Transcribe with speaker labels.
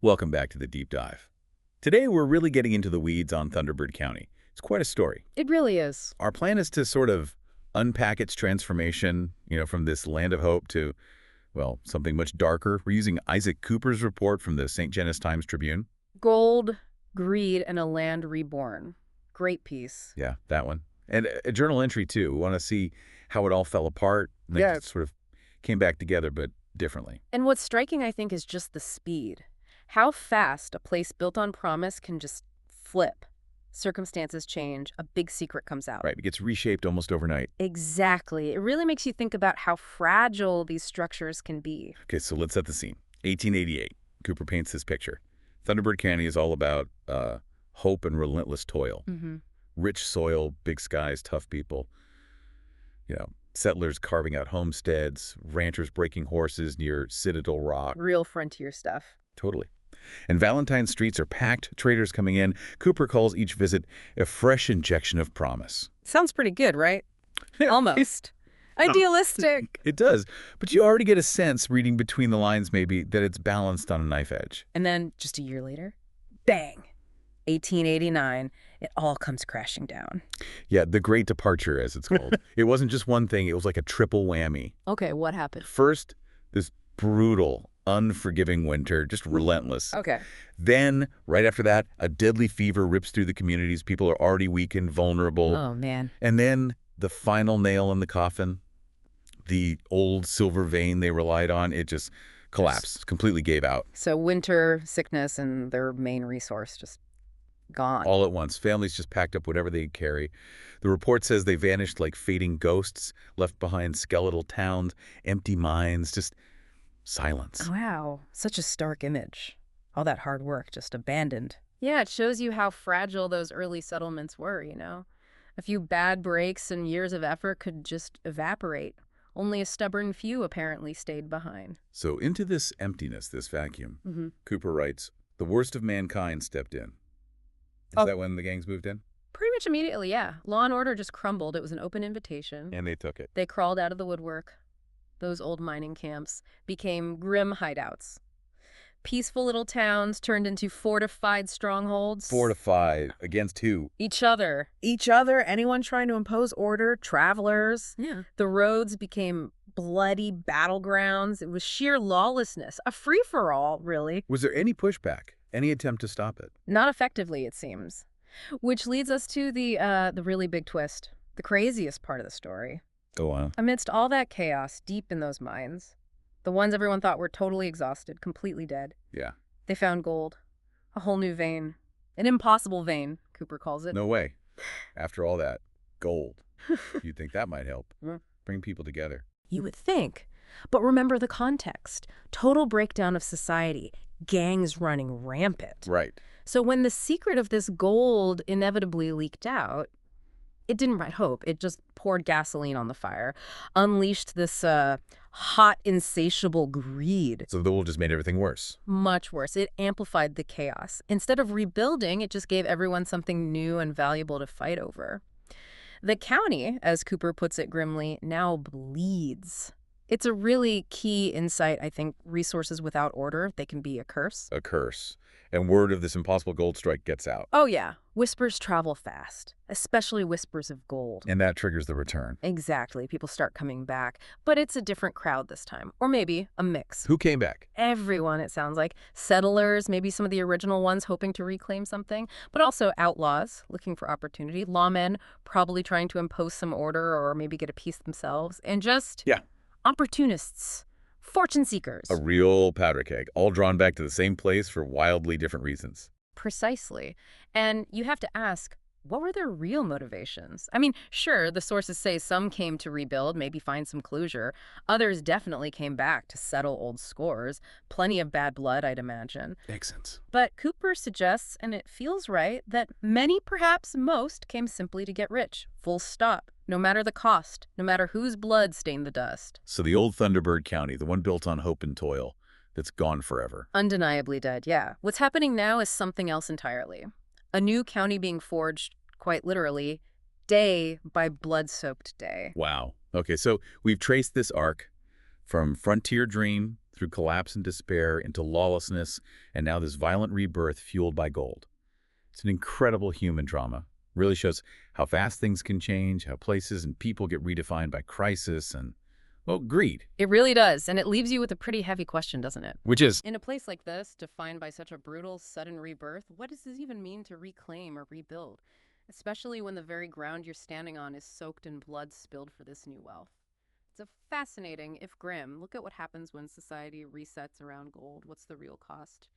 Speaker 1: Welcome back to the deep dive. Today we're really getting into the weeds on Thunderbird County. It's quite a story.
Speaker 2: It really is.
Speaker 1: Our plan is to sort of unpack its transformation, from this land of hope to, well, something much darker. We're using Isaac Cooper's report from the St. Genis Times-Tribune.
Speaker 2: Gold, greed, and a land reborn. Great piece.
Speaker 1: Yeah, that one. And a journal entry, too. We want to see how it all fell apart. And then it sort of came back together, but differently.
Speaker 2: And what's striking, I think, is just the speed. How fast a place built on promise can just flip. Circumstances change, a big secret comes out.
Speaker 1: Right, it gets reshaped almost overnight.
Speaker 2: Exactly. It really makes you think about how fragile these structures can be.
Speaker 1: Okay, so let's set the scene. 1888, Cooper paints this picture. Thunderbird County is all about hope and relentless toil. Rich soil, big skies, tough people. Settlers carving out homesteads, ranchers breaking horses near Citadel Rock.
Speaker 2: Real frontier stuff.
Speaker 1: Totally. And Valentine's streets are packed, traders coming in. Cooper calls each visit a fresh injection of promise.
Speaker 2: Sounds pretty good, right? Almost. Idealistic.
Speaker 1: It does. But you already get a sense, reading between the lines maybe, that it's balanced on a knife edge.
Speaker 2: And then, just a year later, bang! 1889, it all comes crashing down.
Speaker 1: Yeah, the Great Departure, as it's called. It wasn't just one thing. It was like a triple whammy.
Speaker 2: Okay, what happened?
Speaker 1: First, this brutal, unforgiving winter, just relentless.
Speaker 2: Okay.
Speaker 1: Then, right after that, a deadly fever rips through the communities. People are already weakened, vulnerable.
Speaker 2: Oh, man.
Speaker 1: And then the final nail in the coffin, the old silver vein they relied on, it just collapsed, completely gave out.
Speaker 2: So winter, sickness, and their main resource just gone.
Speaker 1: All at once. Families just packed up whatever they'd carry. The report says they vanished like fading ghosts, left behind skeletal towns, empty mines, just silence.
Speaker 2: Wow. Such a stark image. All that hard work just abandoned. Yeah, it shows you how fragile those early settlements were, A few bad breaks and years of effort could just evaporate. Only a stubborn few apparently stayed behind.
Speaker 1: So into this emptiness, this vacuum, Cooper writes, the worst of mankind stepped in. Is that when the gangs moved in?
Speaker 2: Pretty much immediately, yeah. Law and order just crumbled. It was an open invitation.
Speaker 1: And they took it.
Speaker 2: They crawled out of the woodwork. Those old mining camps became grim hideouts. Peaceful little towns turned into fortified strongholds.
Speaker 1: Fortified against who?
Speaker 2: Each other.
Speaker 3: Each other, anyone trying to impose order, travelers.
Speaker 2: Yeah.
Speaker 3: The roads became bloody battlegrounds. It was sheer lawlessness, a free-for-all, really.
Speaker 1: Was there any pushback? Any attempt to stop it?
Speaker 2: Not effectively, it seems. Which leads us to the really big twist, the craziest part of the story.
Speaker 1: Go on.
Speaker 2: Amidst all that chaos deep in those mines, the ones everyone thought were totally exhausted, completely dead,
Speaker 1: Yeah.
Speaker 2: they found gold. A whole new vein. An impossible vein, Cooper calls it.
Speaker 1: No way. After all that, gold. You'd think that might help. Bring people together.
Speaker 3: You would think. But remember the context. Total breakdown of society. Gangs running rampant.
Speaker 1: Right.
Speaker 3: So when the secret of this gold inevitably leaked out, it didn't write hope. It just poured gasoline on the fire, unleashed this hot, insatiable greed.
Speaker 1: So the wool just made everything worse.
Speaker 3: Much worse. It amplified the chaos. Instead of rebuilding, it just gave everyone something new and valuable to fight over. The county, as Cooper puts it grimly, now bleeds. It's a really key insight, I think. Resources without order, they can be a curse.
Speaker 1: A curse. And word of this impossible gold strike gets out.
Speaker 3: Oh, yeah. Whispers travel fast, especially whispers of gold.
Speaker 1: And that triggers the return.
Speaker 3: Exactly. People start coming back. But it's a different crowd this time. Or maybe a mix.
Speaker 1: Who came back?
Speaker 3: Everyone, it sounds like. Settlers, maybe some of the original ones hoping to reclaim something. But also outlaws looking for opportunity. Lawmen probably trying to impose some order or maybe get a piece themselves. And just...
Speaker 1: Yeah.
Speaker 3: Opportunists. Fortune seekers.
Speaker 1: A real powder keg, all drawn back to the same place for wildly different reasons.
Speaker 2: Precisely. And you have to ask, what were their real motivations? I mean, sure, the sources say some came to rebuild, maybe find some closure. Others definitely came back to settle old scores. Plenty of bad blood, I'd imagine.
Speaker 1: Makes sense.
Speaker 2: But Cooper suggests, and it feels right, that many, perhaps most, came simply to get rich. Full stop. No matter the cost, no matter whose blood stained the dust.
Speaker 1: So the old Thunderbird County, the one built on hope and toil, that's gone forever.
Speaker 2: Undeniably dead, yeah. What's happening now is something else entirely. A new county being forged, quite literally, day by blood-soaked day.
Speaker 1: Wow. Okay, so we've traced this arc from frontier dream through collapse and despair into lawlessness, and now this violent rebirth fueled by gold. It's an incredible human drama. Really shows how fast things can change, how places and people get redefined by crisis and, well, greed.
Speaker 3: It really does, and it leaves you with a pretty heavy question, doesn't it?
Speaker 1: Which is,
Speaker 3: in a place like this, defined by such a brutal, sudden rebirth, what does this even mean to reclaim or rebuild? Especially when the very ground you're standing on is soaked in blood spilled for this new wealth. It's a fascinating, if grim, look at what happens when society resets around gold. What's the real cost?